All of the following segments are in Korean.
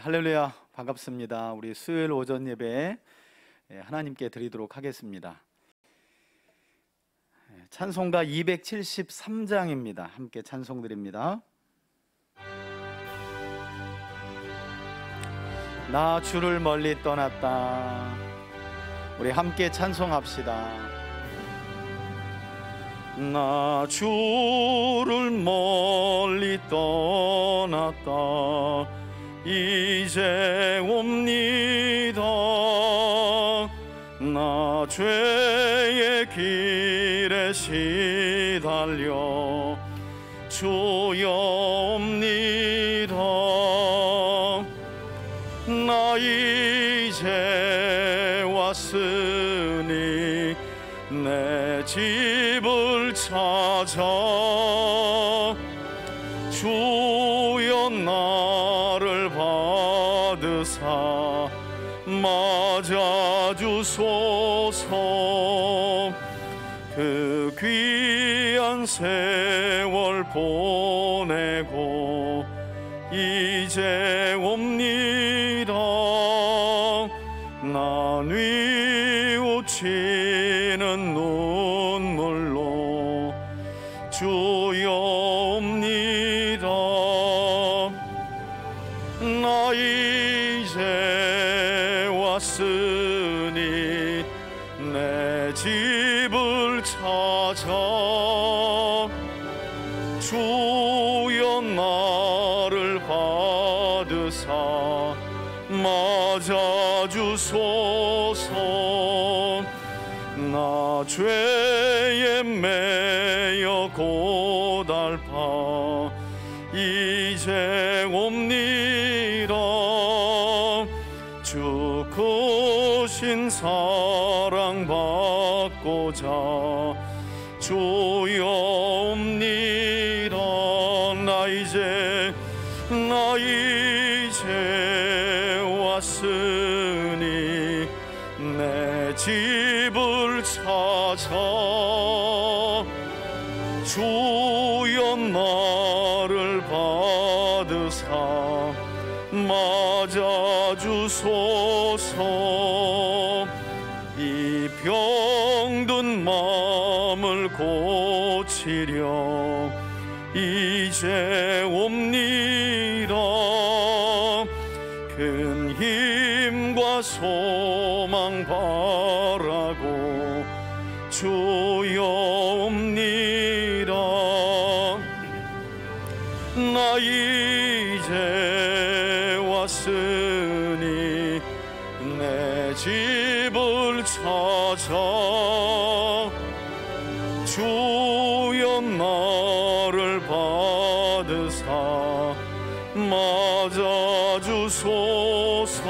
할렐루야, 반갑습니다. 우리 수요일 오전 예배 하나님께 드리도록 하겠습니다. 찬송가 273장입니다. 함께 찬송 드립니다. 나 주를 멀리 떠났다. 우리 함께 찬송합시다. 나 주를 멀리 떠났다. 이제 옵니다. 나 죄의 길에 시달려 주여 옵니다. 나 이제 왔으니 내 집을 찾아 주여 나를 받으사 맞아주소서. 그 귀한 세월 보내고 이제 옵니다. 나 뉘우치는 눈물로 주여 옵니다. 나 이제 왔으니 내 집을 찾아 주여 나를 받으사 맞아주소서. 나 죄에 매여 고달파 이제 옵니다. 주 크신 사랑 받고자 주여 옵니다. 나 이제 왔으니 내 집을 찾아 주여 나를 받으사 맞아주소서. 이 병든 마음을 고치려 이제 옵니다. 큰 힘과 소망 바라고 주여 옵니다. 나 이제 왔으니 내 집을 찾아 주여 나를 받으사 맞아주소서.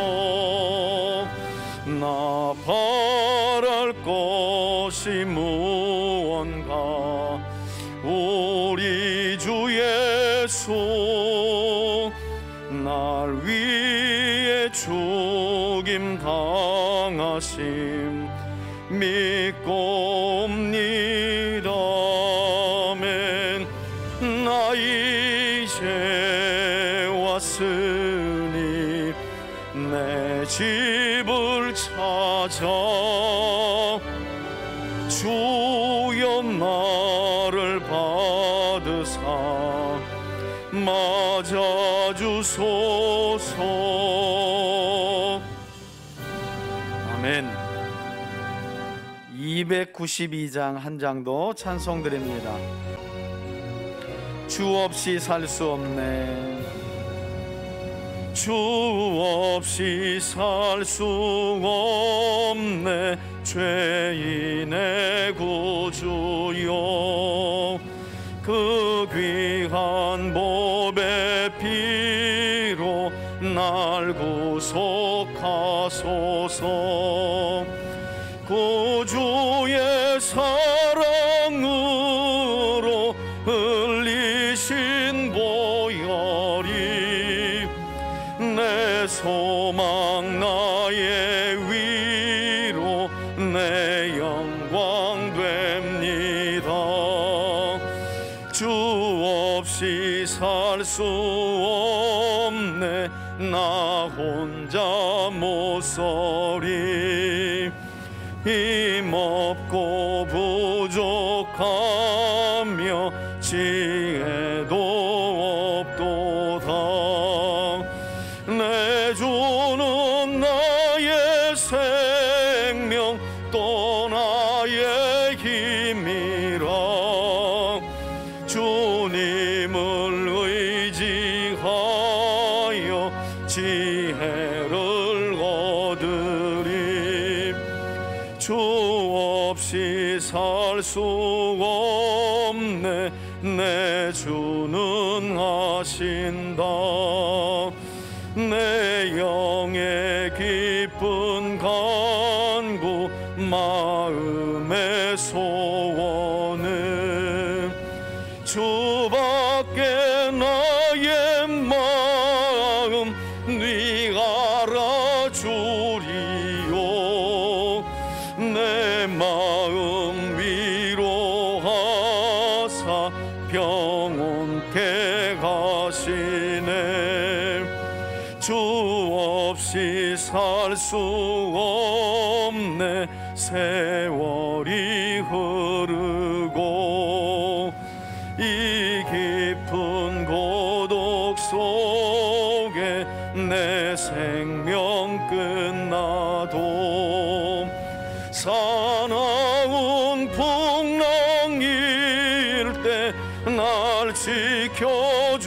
나 바랄 것이 무언가 우리 주 예수 날 위해 죽임 당하심 믿고 옵니다. 아멘. 나 이제 왔으니 내 집을 찾아 주여 나를 받으사 맞아주소서. 아멘. 292장 한 장도 찬송 드립니다. 주 없이 살 수 없네. 주 없이 살 수 없네. 죄인의 구주여 그 귀한 보배 피로 날 구속하소서. 구주의 사랑으로 흘리신 보혈이 내 소망 나의 위로 내 영광 됩니다. 주 없이 살 수 없네. 나 자 못서리 힘없고 부족하며 지혜도 없도다. 내 주는 나의 생명 또 나의 힘이라. 주님을 의지하여 지혜를 얻으리. 주 없이 살 수 없네. 내 주는 하신다. 내 영의 깊은 간구 마음의 소원은 주밖에 나의 마음 네가 알아주리요. 내 마음 위로하사 평온케 가시네. 주 없이 살 수 없네. 세월이 흐르고 이 깊은 고독 속에 내 생명 끝나도 사나운 풍랑일 때 날 지켜주시니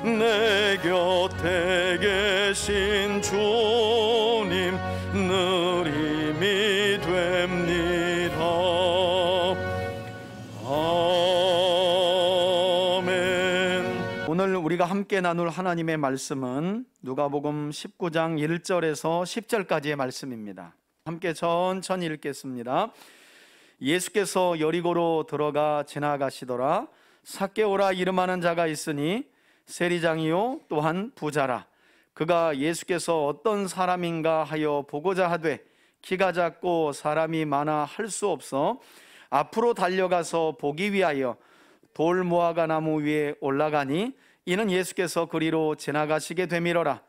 내 곁에 계신 주님 늘 힘이 됩니다. 아멘. 오늘 우리가 함께 나눌 하나님의 말씀은 누가복음 19장 1절에서 10절까지의 말씀입니다. 함께 천천히 읽겠습니다. 예수께서 여리고로 들어가 지나가시더라. 삭개오라 이름하는 자가 있으니 세리장이요 또한 부자라. 그가 예수께서 어떤 사람인가 하여 보고자 하되 키가 작고 사람이 많아 할 수 없어 앞으로 달려가서 보기 위하여 돌 무화과 나무 위에 올라가니 이는 예수께서 그리로 지나가시게 되밀어라.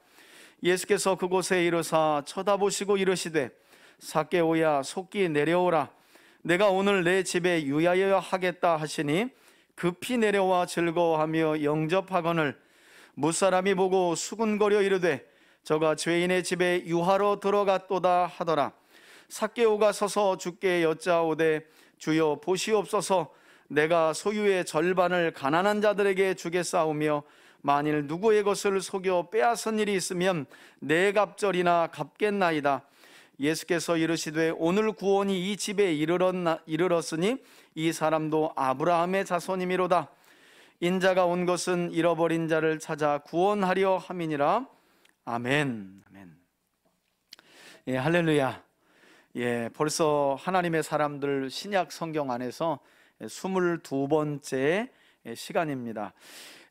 예수께서 그곳에 이르사 쳐다보시고 이르시되 삭개오야 속히 내려오라. 내가 오늘 내 집에 유하여 하겠다 하시니 급히 내려와 즐거워하며 영접하거늘 무사람이 보고 수군거려 이르되 저가 죄인의 집에 유하러 들어갔도다 하더라. 삭개오가 서서 주께 여짜오되 주여 보시옵소서. 내가 소유의 절반을 가난한 자들에게 주겠사오며 만일 누구의 것을 속여 빼앗은 일이 있으면 내 갑절이나 갚겠나이다. 예수께서 이르시되 오늘 구원이 이 집에 이르렀으니 이 사람도 아브라함의 자손이미로다. 인자가 온 것은 잃어버린 자를 찾아 구원하려 함이니라. 아멘. 아멘. 예, 할렐루야. 예, 벌써 하나님의 사람들 신약 성경 안에서 22번째 시간입니다.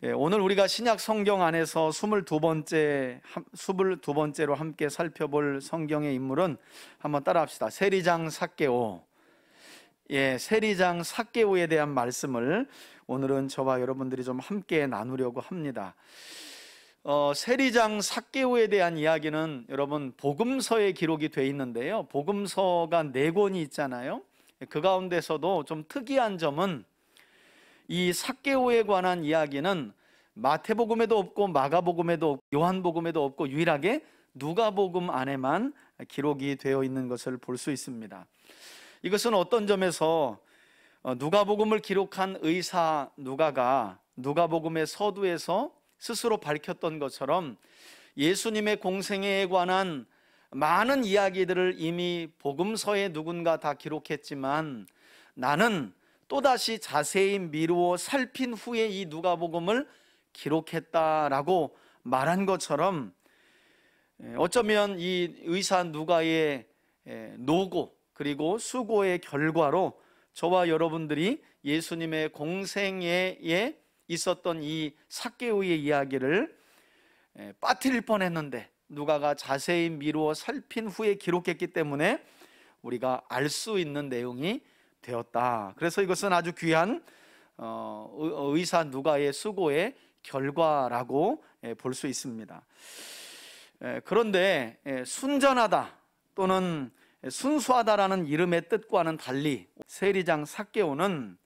예, 오늘 우리가 신약 성경 안에서 22번째로 함께 살펴볼 성경의 인물은 한번 따라합시다. 세리장 삭개오. 예, 세리장 삭개오에 대한 말씀을 오늘은 저와 여러분들이 좀 함께 나누려고 합니다. 세리장 삭개오에 대한 이야기는 여러분 복음서에 기록이 돼 있는데요. 복음서가 4권이 있잖아요. 그 가운데서도 좀 특이한 점은 이 삭개오에 관한 이야기는 마태복음에도 없고 마가복음에도 없고 요한복음에도 없고 유일하게 누가복음 안에만 기록이 되어 있는 것을 볼 수 있습니다. 이것은 어떤 점에서 누가복음을 기록한 의사 누가가 누가복음의 서두에서 스스로 밝혔던 것처럼 예수님의 공생애에 관한 많은 이야기들을 이미 복음서에 누군가 다 기록했지만 나는 또다시 자세히 미루어 살핀 후에 이 누가복음을 기록했다라고 말한 것처럼 어쩌면 이 의사 누가의 노고 그리고 수고의 결과로 저와 여러분들이 예수님의 공생애에 있었던 이 삭개오의 이야기를 빠뜨릴 뻔했는데 누가가 자세히 미루어 살핀 후에 기록했기 때문에 우리가 알 수 있는 내용이 되었다. 그래서 이것은 아주 귀한 의사 누가의 수고의 결과라고 볼 수 있습니다. 그런데 순전하다 또는 순수하다라는 이름의 뜻과는 달리 세리장 삭개오는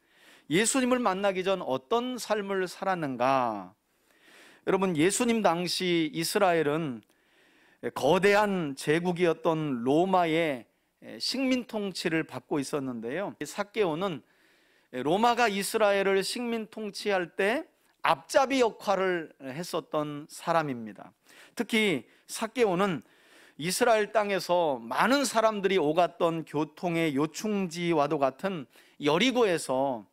예수님을 만나기 전 어떤 삶을 살았는가? 여러분, 예수님 당시 이스라엘은 거대한 제국이었던 로마의 식민 통치를 받고 있었는데요, 삭개오는 로마가 이스라엘을 식민 통치할 때 앞잡이 역할을 했었던 사람입니다. 특히 삭개오는 이스라엘 땅에서 많은 사람들이 오갔던 교통의 요충지와도 같은 여리고에서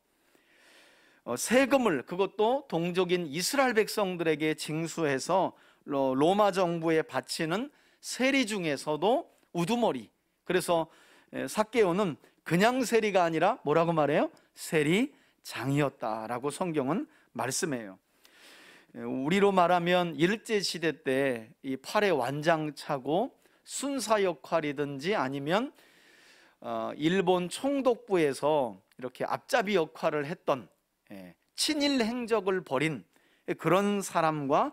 세금을, 그것도 동족인 이스라엘 백성들에게 징수해서 로마 정부에 바치는 세리 중에서도 우두머리, 그래서 삭개오는 그냥 세리가 아니라 뭐라고 말해요? 세리장이었다라고 성경은 말씀해요. 우리로 말하면 일제시대 때 이 팔에 완장차고 순사 역할이든지 아니면 일본 총독부에서 이렇게 앞잡이 역할을 했던 친일 행적을 벌인 그런 사람과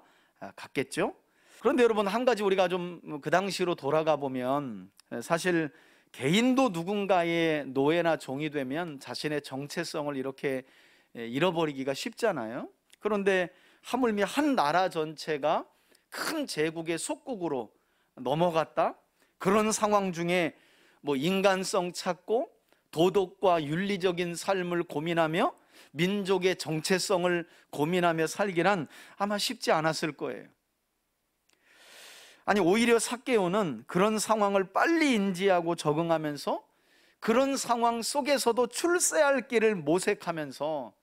같겠죠. 그런데 여러분, 한 가지 우리가 좀 그 당시로 돌아가 보면 사실 개인도 누군가의 노예나 종이 되면 자신의 정체성을 이렇게 잃어버리기가 쉽잖아요. 그런데 하물며 한 나라 전체가 큰 제국의 속국으로 넘어갔다, 그런 상황 중에 뭐 인간성 찾고 도덕과 윤리적인 삶을 고민하며 민족의 정체성을 고민하며 살기란 아마 쉽지 않았을 거예요. 아니, 오히려 삭개오는 그런 상황을 빨리 인지하고 적응하면서 그런 상황 속에서도 출세할 길을 모색하면서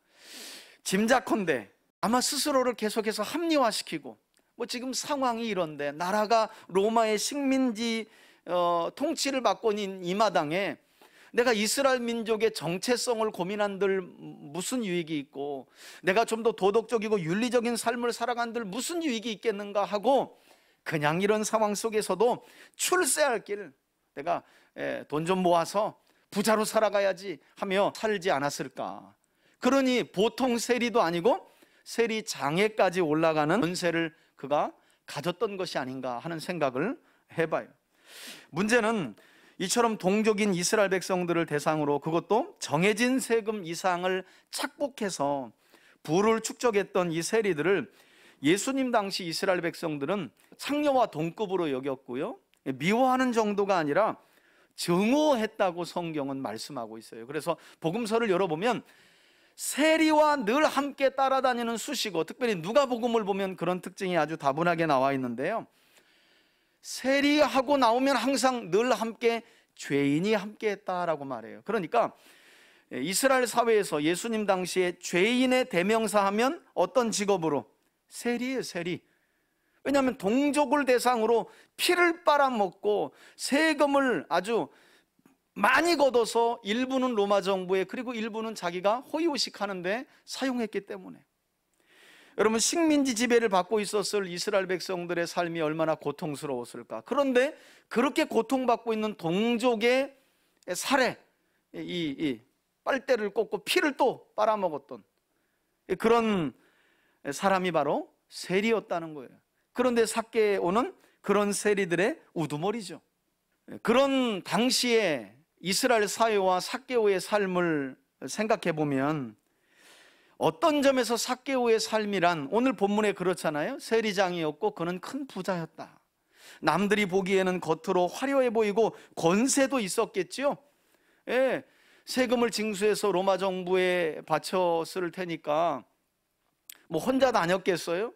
짐작컨대 아마 스스로를 계속해서 합리화시키고, 뭐 지금 상황이 이런데 나라가 로마의 식민지 통치를 받고 있는 이 마당에 내가 이스라엘 민족의 정체성을 고민한들 무슨 유익이 있고, 내가 좀 더 도덕적이고 윤리적인 삶을 살아간들 무슨 유익이 있겠는가 하고, 그냥 이런 상황 속에서도 출세할 길, 내가 돈 좀 모아서 부자로 살아가야지 하며 살지 않았을까. 그러니 보통 세리도 아니고 세리장에까지 올라가는 권세를 그가 가졌던 것이 아닌가 하는 생각을 해봐요. 문제는 이처럼 동족인 이스라엘 백성들을 대상으로, 그것도 정해진 세금 이상을 착복해서 부를 축적했던 이 세리들을 예수님 당시 이스라엘 백성들은 창녀와 동급으로 여겼고요, 미워하는 정도가 아니라 증오했다고 성경은 말씀하고 있어요. 그래서 복음서를 열어보면 세리와 늘 함께 따라다니는 수식어, 특별히 누가복음을 보면 그런 특징이 아주 다분하게 나와 있는데요, 세리하고 나오면 항상 늘 함께 죄인이 함께 했다라고 말해요. 그러니까 이스라엘 사회에서 예수님 당시에 죄인의 대명사 하면 어떤 직업으로? 세리예요, 세리. 왜냐하면 동족을 대상으로 피를 빨아먹고 세금을 아주 많이 걷어서 일부는 로마 정부에, 그리고 일부는 자기가 호의호식하는데 사용했기 때문에. 여러분, 식민지 지배를 받고 있었을 이스라엘 백성들의 삶이 얼마나 고통스러웠을까. 그런데 그렇게 고통받고 있는 동족의 살에 이 빨대를 꽂고 피를 또 빨아먹었던 그런 사람이 바로 세리였다는 거예요. 그런데 삭개오는 그런 세리들의 우두머리죠. 그런 당시에 이스라엘 사회와 삭개오의 삶을 생각해 보면 어떤 점에서 삭개오의 삶이란, 오늘 본문에 그렇잖아요. 세리장이었고 그는 큰 부자였다. 남들이 보기에는 겉으로 화려해 보이고 권세도 있었겠지요. 예, 세금을 징수해서 로마 정부에 바쳤을 테니까 뭐 혼자 다녔겠어요?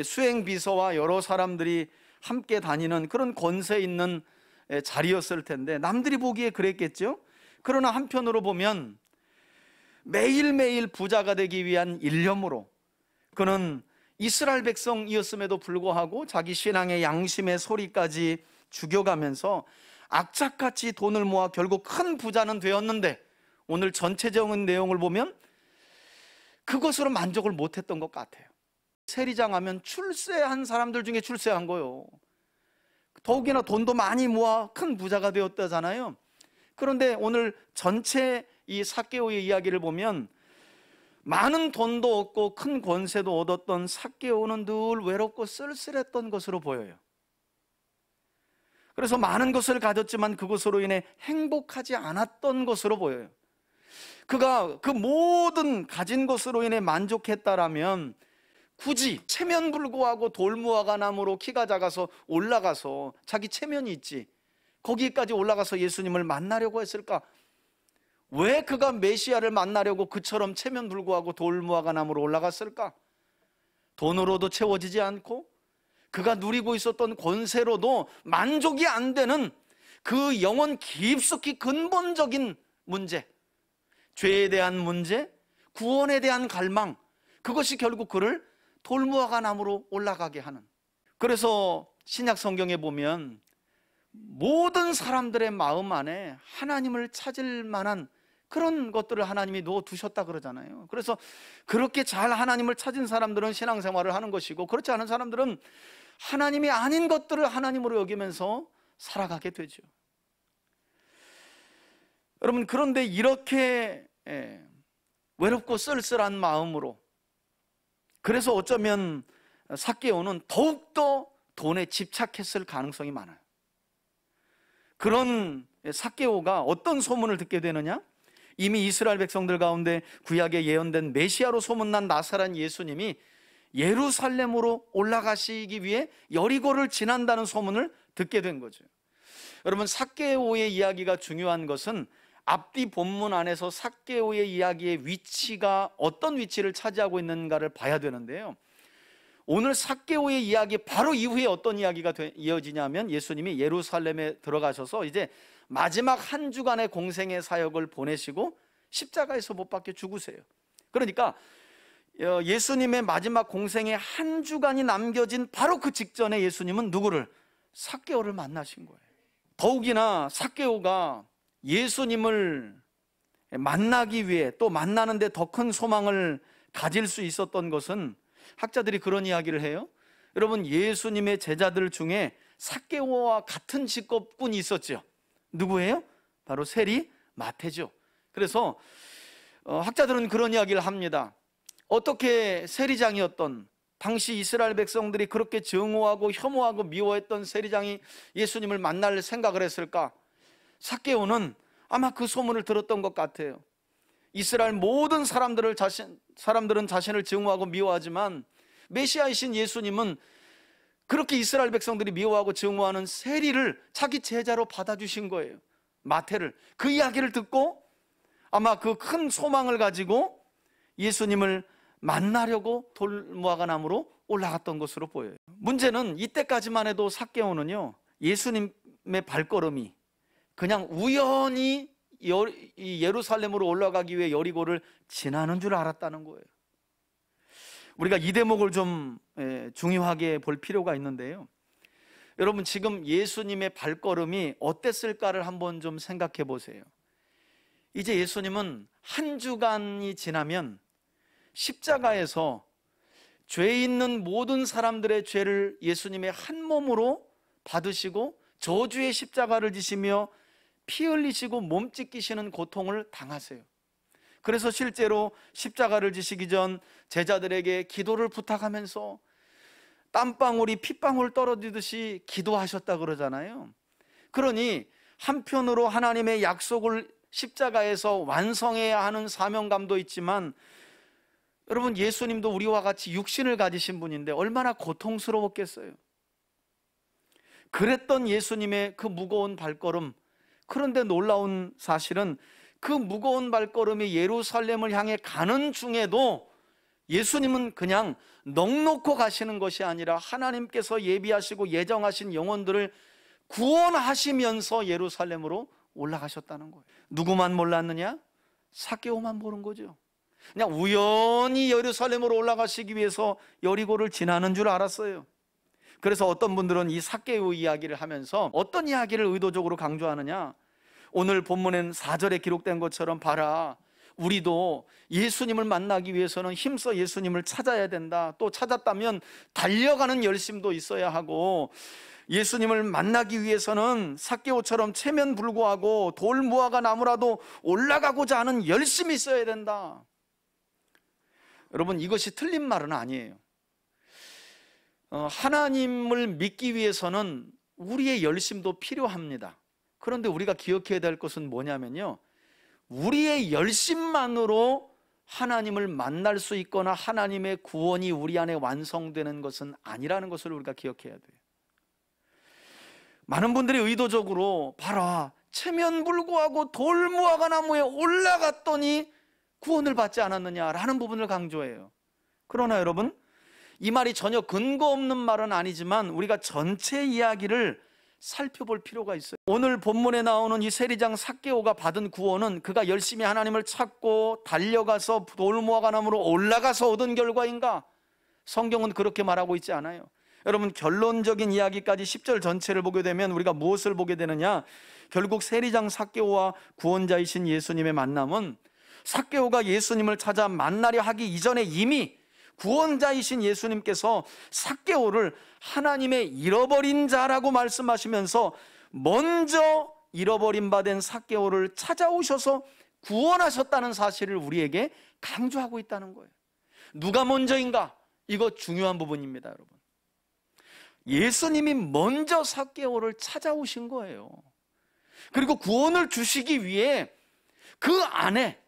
수행 비서와 여러 사람들이 함께 다니는 그런 권세 있는 자리였을 텐데 남들이 보기에 그랬겠죠. 그러나 한편으로 보면 매일매일 부자가 되기 위한 일념으로 그는 이스라엘 백성이었음에도 불구하고 자기 신앙의 양심의 소리까지 죽여가면서 악착같이 돈을 모아 결국 큰 부자는 되었는데, 오늘 전체적인 내용을 보면 그것으로 만족을 못했던 것 같아요. 세리장 하면 출세한 사람들 중에 출세한 거요. 더욱이나 돈도 많이 모아 큰 부자가 되었다잖아요. 그런데 오늘 전체 이 삭개오의 이야기를 보면 많은 돈도 얻고 큰 권세도 얻었던 삭개오는 늘 외롭고 쓸쓸했던 것으로 보여요. 그래서 많은 것을 가졌지만 그것으로 인해 행복하지 않았던 것으로 보여요. 그가 그 모든 가진 것으로 인해 만족했다라면 굳이 체면불구하고 돌무화과 나무로 키가 작아서 올라가서, 자기 체면이 있지, 거기까지 올라가서 예수님을 만나려고 했을까? 왜 그가 메시아를 만나려고 그처럼 체면불구하고 돌무화과 나무로 올라갔을까? 돈으로도 채워지지 않고 그가 누리고 있었던 권세로도 만족이 안 되는 그 영혼 깊숙이 근본적인 문제, 죄에 대한 문제, 구원에 대한 갈망, 그것이 결국 그를 돌무화과 나무로 올라가게 하는. 그래서 신약 성경에 보면 모든 사람들의 마음 안에 하나님을 찾을 만한 그런 것들을 하나님이 놓아두셨다 그러잖아요. 그래서 그렇게 잘 하나님을 찾은 사람들은 신앙생활을 하는 것이고, 그렇지 않은 사람들은 하나님이 아닌 것들을 하나님으로 여기면서 살아가게 되죠. 여러분, 그런데 이렇게 외롭고 쓸쓸한 마음으로, 그래서 어쩌면 삭개오는 더욱더 돈에 집착했을 가능성이 많아요. 그런 삭개오가 어떤 소문을 듣게 되느냐? 이미 이스라엘 백성들 가운데 구약에 예언된 메시아로 소문난 나사렛 예수님이 예루살렘으로 올라가시기 위해 여리고를 지난다는 소문을 듣게 된 거죠. 여러분, 삭개오의 이야기가 중요한 것은 앞뒤 본문 안에서 삭개오의 이야기의 위치가 어떤 위치를 차지하고 있는가를 봐야 되는데요, 오늘 삭개오의 이야기 바로 이후에 어떤 이야기가 이어지냐면, 예수님이 예루살렘에 들어가셔서 이제 마지막 한 주간의 공생의 사역을 보내시고 십자가에서 못 박혀 죽으세요. 그러니까 예수님의 마지막 공생의 한 주간이 남겨진 바로 그 직전에 예수님은 누구를? 삭개오를 만나신 거예요. 더욱이나 삭개오가 예수님을 만나기 위해, 또 만나는데 더 큰 소망을 가질 수 있었던 것은, 학자들이 그런 이야기를 해요. 여러분, 예수님의 제자들 중에 삭개오와 같은 직업군이 있었죠. 누구예요? 바로 세리 마태죠. 그래서 학자들은 그런 이야기를 합니다. 어떻게 세리장이었던, 당시 이스라엘 백성들이 그렇게 증오하고 혐오하고 미워했던 세리장이 예수님을 만날 생각을 했을까? 삭개오는 아마 그 소문을 들었던 것 같아요. 이스라엘 모든 사람들은 자신을 증오하고 미워하지만 메시아이신 예수님은 그렇게 이스라엘 백성들이 미워하고 증오하는 세리를 자기 제자로 받아주신 거예요. 마태를. 그 이야기를 듣고 아마 그 큰 소망을 가지고 예수님을 만나려고 돌무화과 나무로 올라갔던 것으로 보여요. 문제는 이때까지만 해도 삭개오는요, 예수님의 발걸음이 그냥 우연히 예루살렘으로 올라가기 위해 여리고를 지나는 줄 알았다는 거예요. 우리가 이 대목을 좀 중요하게 볼 필요가 있는데요, 여러분, 지금 예수님의 발걸음이 어땠을까를 한번 좀 생각해 보세요. 이제 예수님은 한 주간이 지나면 십자가에서 죄 있는 모든 사람들의 죄를 예수님의 한 몸으로 받으시고 저주의 십자가를 지시며 피 흘리시고 몸 찢기시는 고통을 당하세요. 그래서 실제로 십자가를 지시기 전 제자들에게 기도를 부탁하면서 땀방울이 핏방울 떨어지듯이 기도하셨다 그러잖아요. 그러니 한편으로 하나님의 약속을 십자가에서 완성해야 하는 사명감도 있지만, 여러분, 예수님도 우리와 같이 육신을 가지신 분인데 얼마나 고통스러웠겠어요. 그랬던 예수님의 그 무거운 발걸음, 그런데 놀라운 사실은 그 무거운 발걸음이 예루살렘을 향해 가는 중에도 예수님은 그냥 넋놓고 가시는 것이 아니라 하나님께서 예비하시고 예정하신 영혼들을 구원하시면서 예루살렘으로 올라가셨다는 거예요. 누구만 몰랐느냐? 삭개오만 모른 거죠. 그냥 우연히 예루살렘으로 올라가시기 위해서 여리고를 지나는 줄 알았어요. 그래서 어떤 분들은 이 삭개오 이야기를 하면서 어떤 이야기를 의도적으로 강조하느냐, 오늘 본문엔 4절에 기록된 것처럼, 봐라, 우리도 예수님을 만나기 위해서는 힘써 예수님을 찾아야 된다, 또 찾았다면 달려가는 열심도 있어야 하고, 예수님을 만나기 위해서는 삭개오처럼 체면불구하고 돌무화과 나무라도 올라가고자 하는 열심이 있어야 된다. 여러분, 이것이 틀린 말은 아니에요. 하나님을 믿기 위해서는 우리의 열심도 필요합니다. 그런데 우리가 기억해야 될 것은 뭐냐면요, 우리의 열심만으로 하나님을 만날 수 있거나 하나님의 구원이 우리 안에 완성되는 것은 아니라는 것을 우리가 기억해야 돼요. 많은 분들이 의도적으로 봐라, 체면불구하고 돌무화과 나무에 올라갔더니 구원을 받지 않았느냐라는 부분을 강조해요. 그러나 여러분, 이 말이 전혀 근거 없는 말은 아니지만 우리가 전체 이야기를 살펴볼 필요가 있어요. 오늘 본문에 나오는 이 세리장 삭개오가 받은 구원은 그가 열심히 하나님을 찾고 달려가서 돌무화과 나무로 올라가서 얻은 결과인가? 성경은 그렇게 말하고 있지 않아요. 여러분, 결론적인 이야기까지 10절 전체를 보게 되면 우리가 무엇을 보게 되느냐? 결국 세리장 삭개오와 구원자이신 예수님의 만남은 삭개오가 예수님을 찾아 만나려 하기 이전에 이미 구원자이신 예수님께서 삭개오를 하나님의 잃어버린 자라고 말씀하시면서 먼저 잃어버린 바 된 삭개오를 찾아오셔서 구원하셨다는 사실을 우리에게 강조하고 있다는 거예요. 누가 먼저인가? 이거 중요한 부분입니다, 여러분. 예수님이 먼저 삭개오를 찾아오신 거예요. 그리고 구원을 주시기 위해 그 안에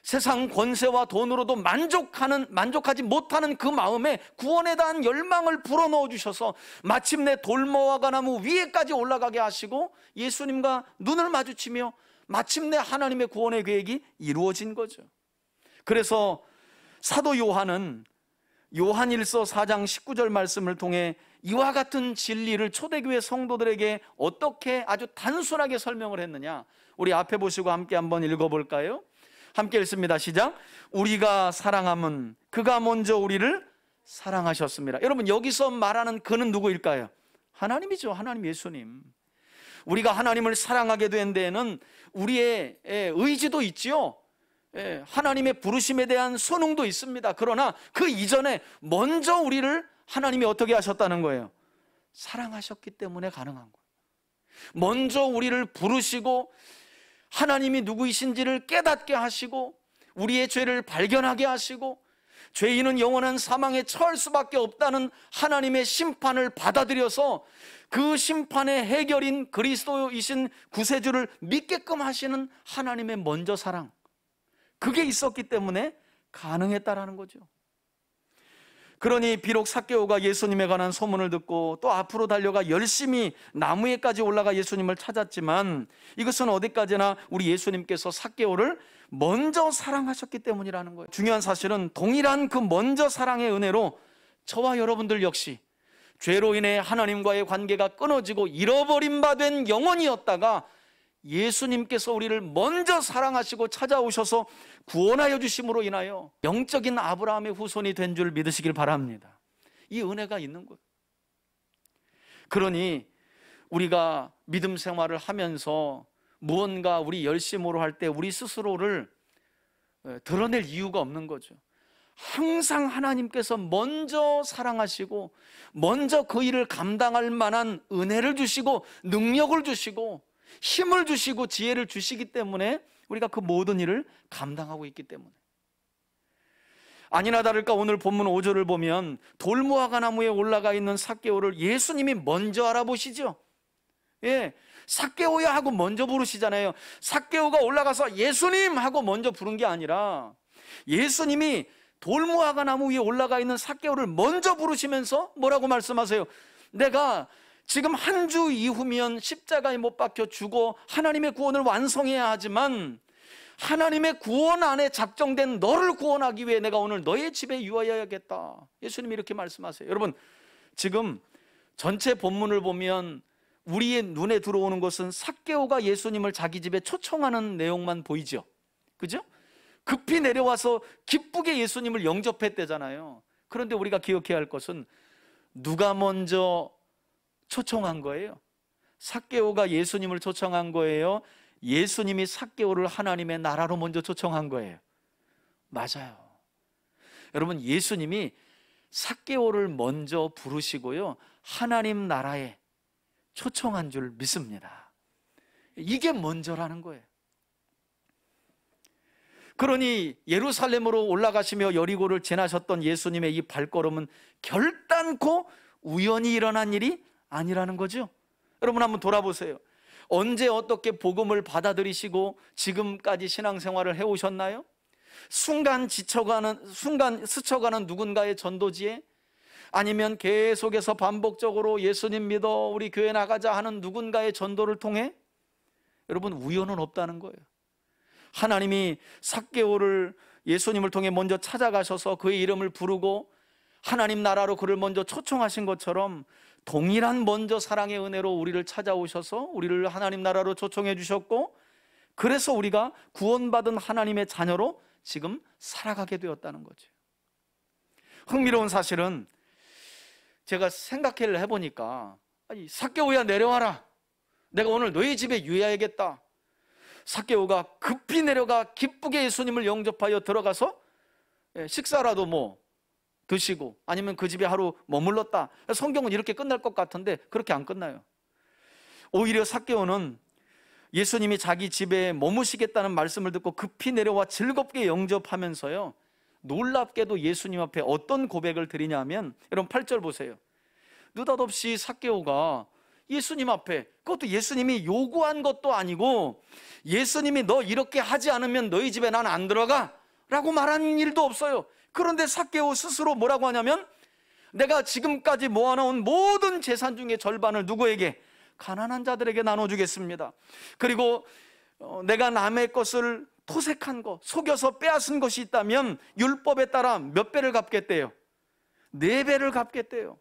세상 권세와 돈으로도 만족하지 못하는 그 마음에 구원에 대한 열망을 불어넣어 주셔서 마침내 돌무화과 나무 위에까지 올라가게 하시고 예수님과 눈을 마주치며 마침내 하나님의 구원의 계획이 이루어진 거죠. 그래서 사도 요한은 요한일서 4장 19절 말씀을 통해 이와 같은 진리를 초대교회 성도들에게 어떻게 아주 단순하게 설명을 했느냐, 우리 앞에 보시고 함께 한번 읽어볼까요? 함께 읽습니다. 시작. 우리가 사랑함은 그가 먼저 우리를 사랑하셨습니다. 여러분, 여기서 말하는 그는 누구일까요? 하나님이죠. 하나님, 예수님. 우리가 하나님을 사랑하게 된 데에는 우리의 의지도 있지요. 하나님의 부르심에 대한 소능도 있습니다. 그러나 그 이전에 먼저 우리를 하나님이 어떻게 하셨다는 거예요? 사랑하셨기 때문에 가능한 거예요. 먼저 우리를 부르시고 하나님이 누구이신지를 깨닫게 하시고 우리의 죄를 발견하게 하시고 죄인은 영원한 사망에 처할 수밖에 없다는 하나님의 심판을 받아들여서 그 심판의 해결인 그리스도이신 구세주를 믿게끔 하시는 하나님의 먼저 사랑, 그게 있었기 때문에 가능했다라는 거죠. 그러니 비록 삭개오가 예수님에 관한 소문을 듣고 또 앞으로 달려가 열심히 나무에까지 올라가 예수님을 찾았지만 이것은 어디까지나 우리 예수님께서 삭개오를 먼저 사랑하셨기 때문이라는 거예요. 중요한 사실은 동일한 그 먼저 사랑의 은혜로 저와 여러분들 역시 죄로 인해 하나님과의 관계가 끊어지고 잃어버린 바 된 영혼이었다가 예수님께서 우리를 먼저 사랑하시고 찾아오셔서 구원하여 주심으로 인하여 영적인 아브라함의 후손이 된 줄 믿으시길 바랍니다. 이 은혜가 있는 거예요. 그러니 우리가 믿음 생활을 하면서 무언가 우리 열심으로 할 때 우리 스스로를 드러낼 이유가 없는 거죠. 항상 하나님께서 먼저 사랑하시고 먼저 그 일을 감당할 만한 은혜를 주시고 능력을 주시고 힘을 주시고 지혜를 주시기 때문에 우리가 그 모든 일을 감당하고 있기 때문에. 아니나 다를까 오늘 본문 5절을 보면 돌무화과 나무에 올라가 있는 삭개오를 예수님이 먼저 알아보시죠. 삭개오야 하고 먼저 부르시잖아요. 삭개오가 올라가서 예수님 하고 먼저 부른 게 아니라 예수님이 돌무화과 나무 위에 올라가 있는 삭개오를 먼저 부르시면서 뭐라고 말씀하세요? 내가 지금 한 주 이후면 십자가에 못 박혀 죽어 하나님의 구원을 완성해야 하지만 하나님의 구원 안에 작정된 너를 구원하기 위해 내가 오늘 너의 집에 유하여야겠다. 예수님이 이렇게 말씀하세요. 여러분, 지금 전체 본문을 보면 우리의 눈에 들어오는 것은 삭개오가 예수님을 자기 집에 초청하는 내용만 보이죠. 그죠? 급히 내려와서 기쁘게 예수님을 영접했대잖아요. 그런데 우리가 기억해야 할 것은 누가 먼저 초청한 거예요? 삭개오가 예수님을 초청한 거예요? 예수님이 삭개오를 하나님의 나라로 먼저 초청한 거예요? 맞아요. 여러분, 예수님이 삭개오를 먼저 부르시고요 하나님 나라에 초청한 줄 믿습니다. 이게 먼저라는 거예요. 그러니 예루살렘으로 올라가시며 여리고를 지나셨던 예수님의 이 발걸음은 결단코 우연히 일어난 일이 아니라는 거죠. 여러분 한번 돌아보세요. 언제 어떻게 복음을 받아들이시고 지금까지 신앙생활을 해오셨나요? 순간 스쳐가는 누군가의 전도지에, 아니면 계속해서 반복적으로 예수님 믿어 우리 교회 나가자 하는 누군가의 전도를 통해? 여러분, 우연은 없다는 거예요. 하나님이 삭개오를 예수님을 통해 먼저 찾아가셔서 그의 이름을 부르고 하나님 나라로 그를 먼저 초청하신 것처럼 동일한 먼저 사랑의 은혜로 우리를 찾아오셔서 우리를 하나님 나라로 초청해 주셨고, 그래서 우리가 구원받은 하나님의 자녀로 지금 살아가게 되었다는 거죠. 흥미로운 사실은 제가 생각을 해보니까, 아니, 삭개오야 내려와라, 내가 오늘 너희 집에 유의해야겠다. 삭개오가 급히 내려가 기쁘게 예수님을 영접하여 들어가서 식사라도 뭐 드시고 아니면 그 집에 하루 머물렀다. 성경은 이렇게 끝날 것 같은데 그렇게 안 끝나요. 오히려 삭개오는 예수님이 자기 집에 머무시겠다는 말씀을 듣고 급히 내려와 즐겁게 영접하면서요, 놀랍게도 예수님 앞에 어떤 고백을 드리냐면, 여러분 8절 보세요. 느닷없이 삭개오가 예수님 앞에, 그것도 예수님이 요구한 것도 아니고 예수님이 너 이렇게 하지 않으면 너희 집에 난 안 들어가 라고 말하는 일도 없어요. 그런데 삭개오 스스로 뭐라고 하냐면, 내가 지금까지 모아놓은 모든 재산 중에 절반을 누구에게? 가난한 자들에게 나눠주겠습니다. 그리고 내가 남의 것을 토색한 것, 속여서 빼앗은 것이 있다면 율법에 따라 몇 배를 갚겠대요? 4배를 갚겠대요.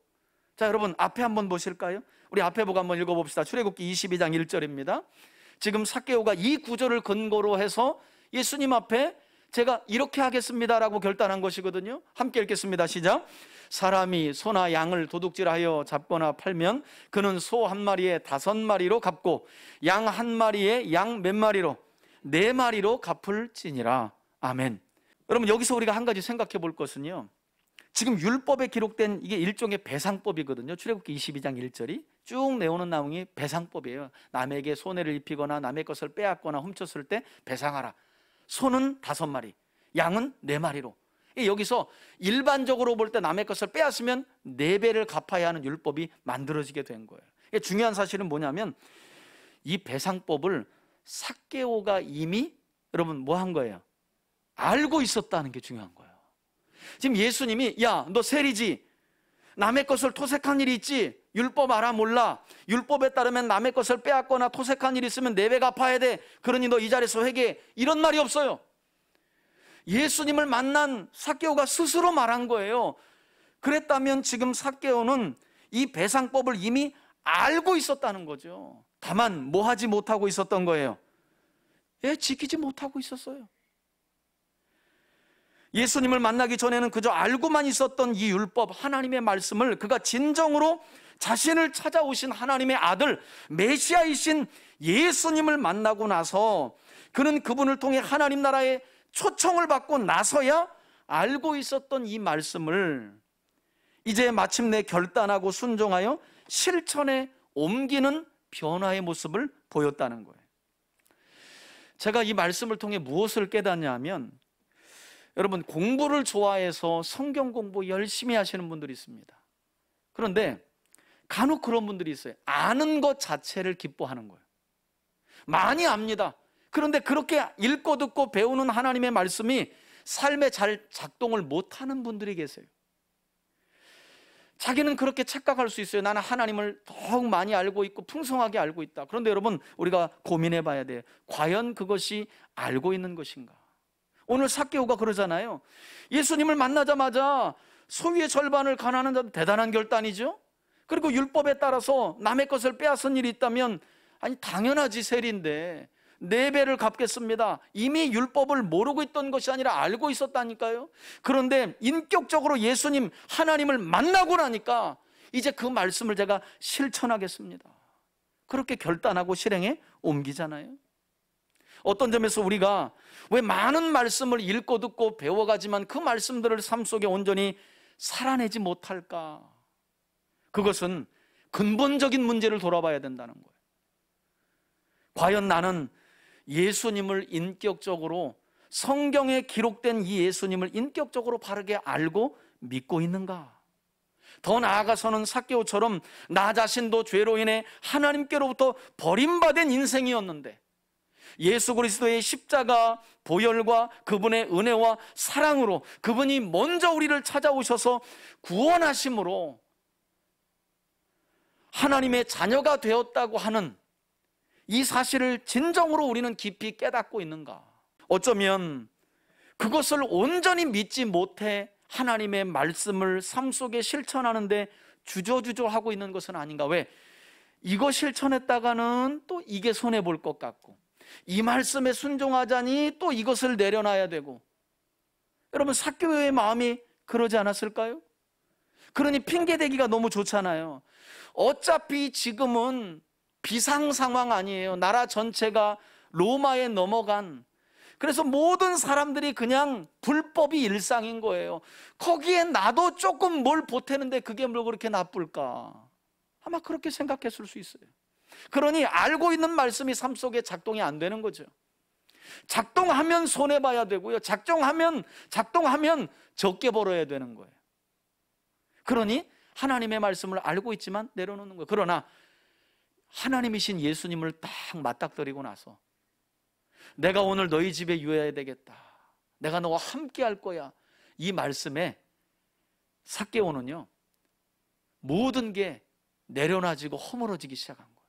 자, 여러분 앞에 한번 보실까요? 우리 앞에 보고 한번 읽어봅시다. 출애굽기 22장 1절입니다 지금 삭개오가 이 구절을 근거로 해서 예수님 앞에 제가 이렇게 하겠습니다라고 결단한 것이거든요. 함께 읽겠습니다. 시작. 사람이 소나 양을 도둑질하여 잡거나 팔면 그는 소 한 마리에 5마리로 갚고 양 한 마리에 양 몇 마리로? 4마리로 갚을지니라. 아멘. 여러분 여기서 우리가 한 가지 생각해 볼 것은요, 지금 율법에 기록된 이게 일종의 배상법이거든요. 출애굽기 22장 1절이 쭉 내오는 내용이 배상법이에요. 남에게 손해를 입히거나 남의 것을 빼앗거나 훔쳤을 때 배상하라. 소는 5마리, 양은 4마리로. 여기서 일반적으로 볼 때 남의 것을 빼앗으면 4배를 갚아야 하는 율법이 만들어지게 된 거예요. 중요한 사실은 뭐냐면, 이 배상법을 삭개오가 이미 여러분 뭐 한 거예요? 알고 있었다는 게 중요한 거예요. 지금 예수님이 야, 너 세리지? 남의 것을 토색한 일이 있지? 율법 알아 몰라? 율법에 따르면 남의 것을 빼앗거나 토색한 일이 있으면 4배 갚아야 돼. 그러니 너 이 자리에서 회개해. 이런 말이 없어요. 예수님을 만난 삭개오가 스스로 말한 거예요. 그랬다면 지금 삭개오는 이 배상법을 이미 알고 있었다는 거죠. 다만 뭐 하지 못하고 있었던 거예요? 지키지 못하고 있었어요. 예수님을 만나기 전에는 그저 알고만 있었던 이 율법, 하나님의 말씀을 그가 진정으로 자신을 찾아오신 하나님의 아들 메시아이신 예수님을 만나고 나서 그는 그분을 통해 하나님 나라의 초청을 받고 나서야 알고 있었던 이 말씀을 이제 마침내 결단하고 순종하여 실천에 옮기는 변화의 모습을 보였다는 거예요. 제가 이 말씀을 통해 무엇을 깨닫냐면, 여러분 공부를 좋아해서 성경 공부 열심히 하시는 분들이 있습니다. 그런데 간혹 그런 분들이 있어요. 아는 것 자체를 기뻐하는 거예요. 많이 압니다. 그런데 그렇게 읽고 듣고 배우는 하나님의 말씀이 삶에 잘 작동을 못하는 분들이 계세요. 자기는 그렇게 착각할 수 있어요. 나는 하나님을 더욱 많이 알고 있고 풍성하게 알고 있다. 그런데 여러분 우리가 고민해 봐야 돼요. 과연 그것이 알고 있는 것인가? 오늘 삭개오가 그러잖아요. 예수님을 만나자마자 소유의 절반을 가난한 자들, 대단한 결단이죠. 그리고 율법에 따라서 남의 것을 빼앗은 일이 있다면 아니 당연하지, 세리인데 4배를 갚겠습니다. 이미 율법을 모르고 있던 것이 아니라 알고 있었다니까요. 그런데 인격적으로 예수님 하나님을 만나고 나니까 이제 그 말씀을 제가 실천하겠습니다. 그렇게 결단하고 실행에 옮기잖아요. 어떤 점에서 우리가 왜 많은 말씀을 읽고 듣고 배워가지만 그 말씀들을 삶 속에 온전히 살아내지 못할까? 그것은 근본적인 문제를 돌아봐야 된다는 거예요. 과연 나는 예수님을 인격적으로 성경에 기록된 이 예수님을 인격적으로 바르게 알고 믿고 있는가? 더 나아가서는 삭개오처럼 나 자신도 죄로 인해 하나님께로부터 버림받은 인생이었는데 예수 그리스도의 십자가 보혈과 그분의 은혜와 사랑으로 그분이 먼저 우리를 찾아오셔서 구원하심으로 하나님의 자녀가 되었다고 하는 이 사실을 진정으로 우리는 깊이 깨닫고 있는가? 어쩌면 그것을 온전히 믿지 못해 하나님의 말씀을 삶 속에 실천하는데 주저주저하고 있는 것은 아닌가? 왜? 이거 실천했다가는 또 이게 손해볼 것 같고, 이 말씀에 순종하자니 또 이것을 내려놔야 되고. 여러분, 삭개오의 마음이 그러지 않았을까요? 그러니 핑계대기가 너무 좋잖아요. 어차피 지금은 비상 상황 아니에요. 나라 전체가 로마에 넘어간, 그래서 모든 사람들이 그냥 불법이 일상인 거예요. 거기에 나도 조금 뭘 보태는데 그게 뭘 그렇게 나쁠까? 아마 그렇게 생각했을 수 있어요. 그러니 알고 있는 말씀이 삶 속에 작동이 안 되는 거죠. 작동하면 손해봐야 되고요, 작동하면 적게 벌어야 되는 거예요. 그러니 하나님의 말씀을 알고 있지만 내려놓는 거예요. 그러나 하나님이신 예수님을 딱 맞닥뜨리고 나서 내가 오늘 너희 집에 유해야 되겠다, 내가 너와 함께 할 거야, 이 말씀에 삭개오는요 모든 게 내려놔지고 허물어지기 시작한 거예요.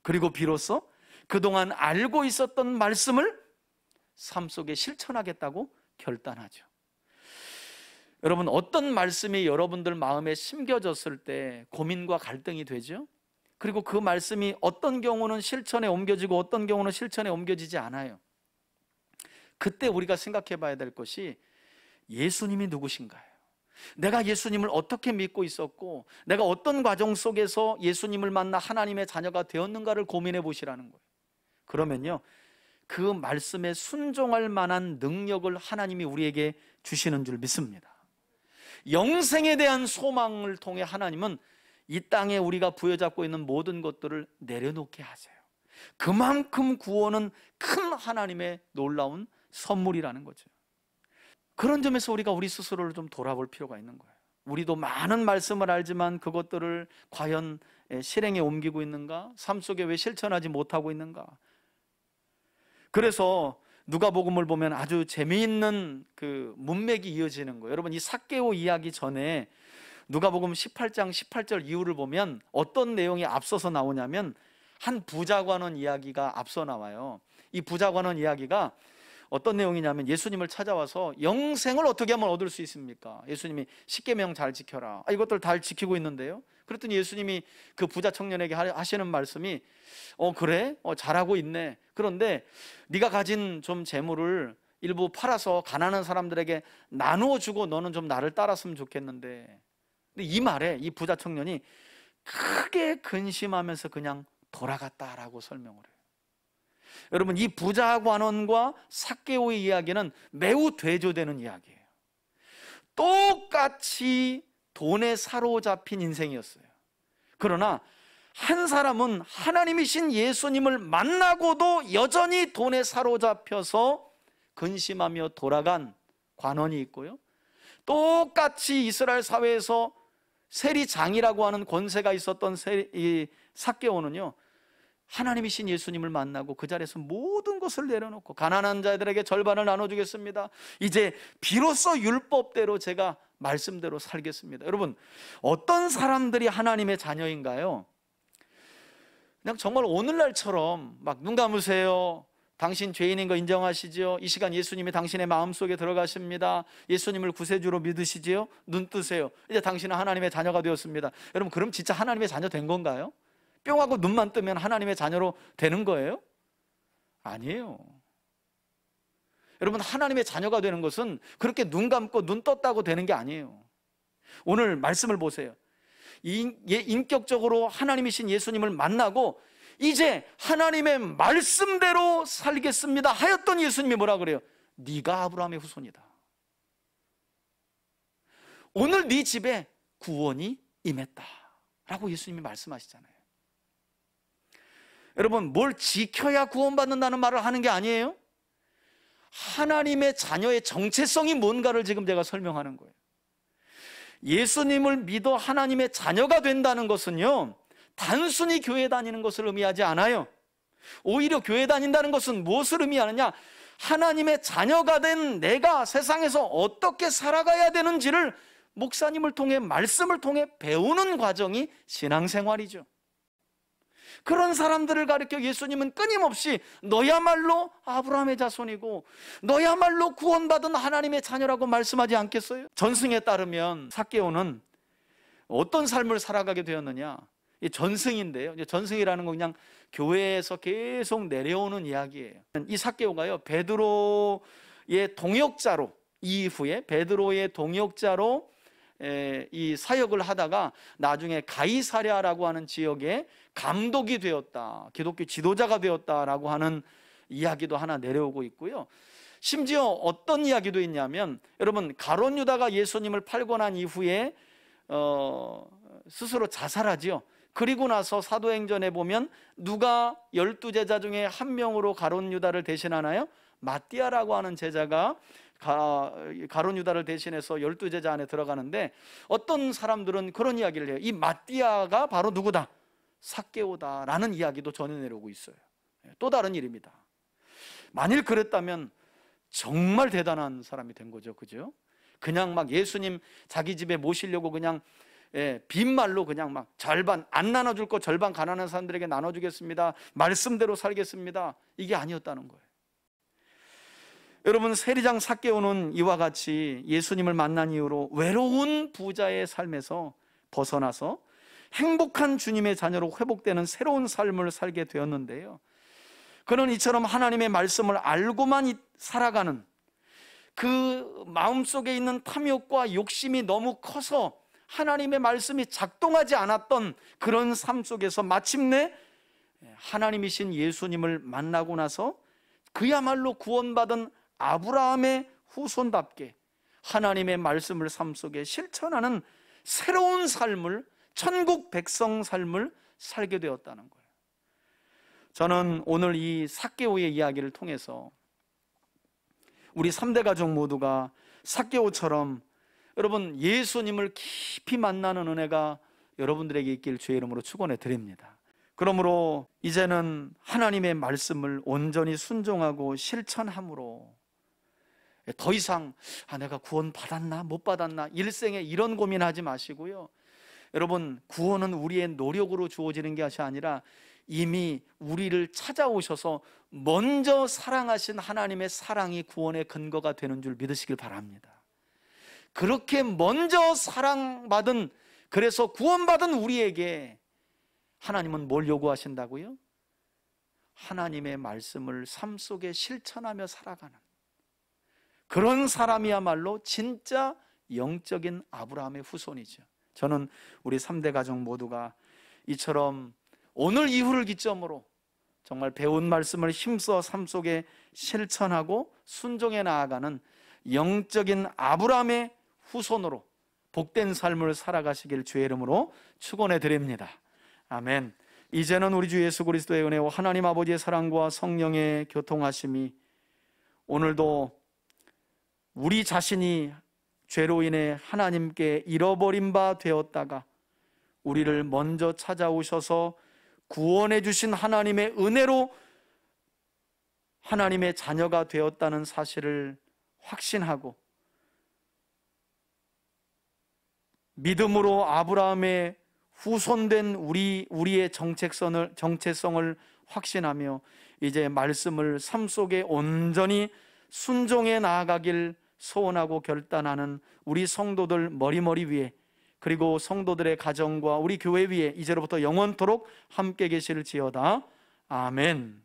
그리고 비로소 그동안 알고 있었던 말씀을 삶 속에 실천하겠다고 결단하죠. 여러분, 어떤 말씀이 여러분들 마음에 심겨졌을 때 고민과 갈등이 되죠? 그리고 그 말씀이 어떤 경우는 실천에 옮겨지고 어떤 경우는 실천에 옮겨지지 않아요. 그때 우리가 생각해 봐야 될 것이 예수님이 누구신가요? 내가 예수님을 어떻게 믿고 있었고 내가 어떤 과정 속에서 예수님을 만나 하나님의 자녀가 되었는가를 고민해 보시라는 거예요. 그러면요 그 말씀에 순종할 만한 능력을 하나님이 우리에게 주시는 줄 믿습니다. 영생에 대한 소망을 통해 하나님은 이 땅에 우리가 부여잡고 있는 모든 것들을 내려놓게 하세요. 그만큼 구원은 큰 하나님의 놀라운 선물이라는 거죠. 그런 점에서 우리가 우리 스스로를 좀 돌아볼 필요가 있는 거예요. 우리도 많은 말씀을 알지만 그것들을 과연 실행에 옮기고 있는가? 삶 속에 왜 실천하지 못하고 있는가? 그래서 누가복음을 보면 아주 재미있는 그 문맥이 이어지는 거예요. 여러분, 이 삭개오 이야기 전에 누가복음 18장 18절 이후를 보면 어떤 내용이 앞서서 나오냐면 한 부자 관원 이야기가 앞서 나와요. 이 부자 관원 이야기가 어떤 내용이냐면 예수님을 찾아와서 영생을 어떻게 하면 얻을 수 있습니까? 예수님이 십계명 잘 지켜라. 이것들 잘 지키고 있는데요. 그랬더니 예수님이 그 부자 청년에게 하시는 말씀이 그래? 잘하고 있네. 그런데 네가 가진 좀 재물을 일부 팔아서 가난한 사람들에게 나누어 주고 너는 좀 나를 따랐으면 좋겠는데. 근데 이 말에 이 부자 청년이 크게 근심하면서 그냥 돌아갔다라고 설명을 해요. 여러분, 이 부자 관원과 삭개오의 이야기는 매우 대조되는 이야기예요. 똑같이 돈에 사로잡힌 인생이었어요. 그러나 한 사람은 하나님이신 예수님을 만나고도 여전히 돈에 사로잡혀서 근심하며 돌아간 관원이 있고요, 똑같이 이스라엘 사회에서 세리장이라고 하는 권세가 있었던 이 삭개오는요 하나님이신 예수님을 만나고 그 자리에서 모든 것을 내려놓고 가난한 자들에게 절반을 나눠주겠습니다, 이제 비로소 율법대로 제가 말씀대로 살겠습니다. 여러분, 어떤 사람들이 하나님의 자녀인가요? 그냥 정말 오늘날처럼 막 눈 감으세요, 당신 죄인인 거 인정하시지요? 이 시간 예수님이 당신의 마음속에 들어가십니다. 예수님을 구세주로 믿으시지요? 눈 뜨세요. 이제 당신은 하나님의 자녀가 되었습니다. 여러분, 그럼 진짜 하나님의 자녀 된 건가요? 뿅 하고 눈만 뜨면 하나님의 자녀로 되는 거예요? 아니에요. 여러분, 하나님의 자녀가 되는 것은 그렇게 눈 감고 눈 떴다고 되는 게 아니에요. 오늘 말씀을 보세요. 인격적으로 하나님이신 예수님을 만나고 이제 하나님의 말씀대로 살겠습니다 하였던 예수님이 뭐라 그래요? 네가 아브라함의 후손이다. 오늘 네 집에 구원이 임했다 라고 예수님이 말씀하시잖아요. 여러분, 뭘 지켜야 구원받는다는 말을 하는 게 아니에요. 하나님의 자녀의 정체성이 뭔가를 지금 제가 설명하는 거예요. 예수님을 믿어 하나님의 자녀가 된다는 것은요, 단순히 교회 다니는 것을 의미하지 않아요. 오히려 교회 다닌다는 것은 무엇을 의미하느냐? 하나님의 자녀가 된 내가 세상에서 어떻게 살아가야 되는지를 목사님을 통해, 말씀을 통해 배우는 과정이 신앙생활이죠. 그런 사람들을 가리켜 예수님은 끊임없이 너야말로 아브라함의 자손이고 너야말로 구원받은 하나님의 자녀라고 말씀하지 않겠어요? 전승에 따르면 삭개오는 어떤 삶을 살아가게 되었느냐? 이 전승인데요, 전승이라는 건 그냥 교회에서 계속 내려오는 이야기예요. 이 삭개오가요, 베드로의 동역자로, 이후에 베드로의 동역자로 이 사역을 하다가 나중에 가이사랴라고 하는 지역에 감독이 되었다, 기독교 지도자가 되었다라고 하는 이야기도 하나 내려오고 있고요. 심지어 어떤 이야기도 있냐면, 여러분, 가룟 유다가 예수님을 팔고 난 이후에 스스로 자살하지요. 그리고 나서 사도행전에 보면 누가 12제자 중에 한 명으로 가룟 유다를 대신하나요? 마띠아라고 하는 제자가 가룟 유다를 대신해서 12제자 안에 들어가는데, 어떤 사람들은 그런 이야기를 해요. 이 마띠아가 바로 누구다? 삭개오다라는 이야기도 전해 내려오고 있어요. 또 다른 일입니다. 만일 그랬다면 정말 대단한 사람이 된 거죠. 그죠? 그냥 막 예수님 자기 집에 모시려고 그냥 빈말로 그냥 막 절반 안 나눠줄 거 절반 가난한 사람들에게 나눠주겠습니다, 말씀대로 살겠습니다, 이게 아니었다는 거예요. 여러분, 세리장 삭개오는 이와 같이 예수님을 만난 이후로 외로운 부자의 삶에서 벗어나서 행복한 주님의 자녀로 회복되는 새로운 삶을 살게 되었는데요, 그는 이처럼 하나님의 말씀을 알고만 살아가는 그 마음속에 있는 탐욕과 욕심이 너무 커서 하나님의 말씀이 작동하지 않았던 그런 삶 속에서 마침내 하나님이신 예수님을 만나고 나서 그야말로 구원받은 아브라함의 후손답게 하나님의 말씀을 삶 속에 실천하는 새로운 삶을, 천국 백성 삶을 살게 되었다는 거예요. 저는 오늘 이 삭개오의 이야기를 통해서 우리 3대 가족 모두가 삭개오처럼 여러분 예수님을 깊이 만나는 은혜가 여러분들에게 있길 주의 이름으로 축원해 드립니다. 그러므로 이제는 하나님의 말씀을 온전히 순종하고 실천함으로 더 이상 내가 구원 받았나 못 받았나 일생에 이런 고민하지 마시고요. 여러분, 구원은 우리의 노력으로 주어지는 것이 아니라 이미 우리를 찾아오셔서 먼저 사랑하신 하나님의 사랑이 구원의 근거가 되는 줄 믿으시길 바랍니다. 그렇게 먼저 사랑받은, 그래서 구원받은 우리에게 하나님은 뭘 요구하신다고요? 하나님의 말씀을 삶 속에 실천하며 살아가는 그런 사람이야말로 진짜 영적인 아브라함의 후손이죠. 저는 우리 3대 가족 모두가 이처럼 오늘 이후를 기점으로 정말 배운 말씀을 힘써 삶 속에 실천하고 순종해 나아가는 영적인 아브라함의 후손으로 복된 삶을 살아가시길 주의 이름으로 축원해 드립니다. 아멘. 이제는 우리 주 예수 그리스도의 은혜와 하나님 아버지의 사랑과 성령의 교통하심이 오늘도 우리 자신이 죄로 인해 하나님께 잃어버린 바 되었다가 우리를 먼저 찾아오셔서 구원해 주신 하나님의 은혜로 하나님의 자녀가 되었다는 사실을 확신하고 믿음으로 아브라함의 후손된 우리의 정체성을 확신하며 이제 말씀을 삶 속에 온전히 순종해 나아가길 소원하고 결단하는 우리 성도들 머리머리 위에, 그리고 성도들의 가정과 우리 교회 위에 이제로부터 영원토록 함께 계실지어다. 아멘.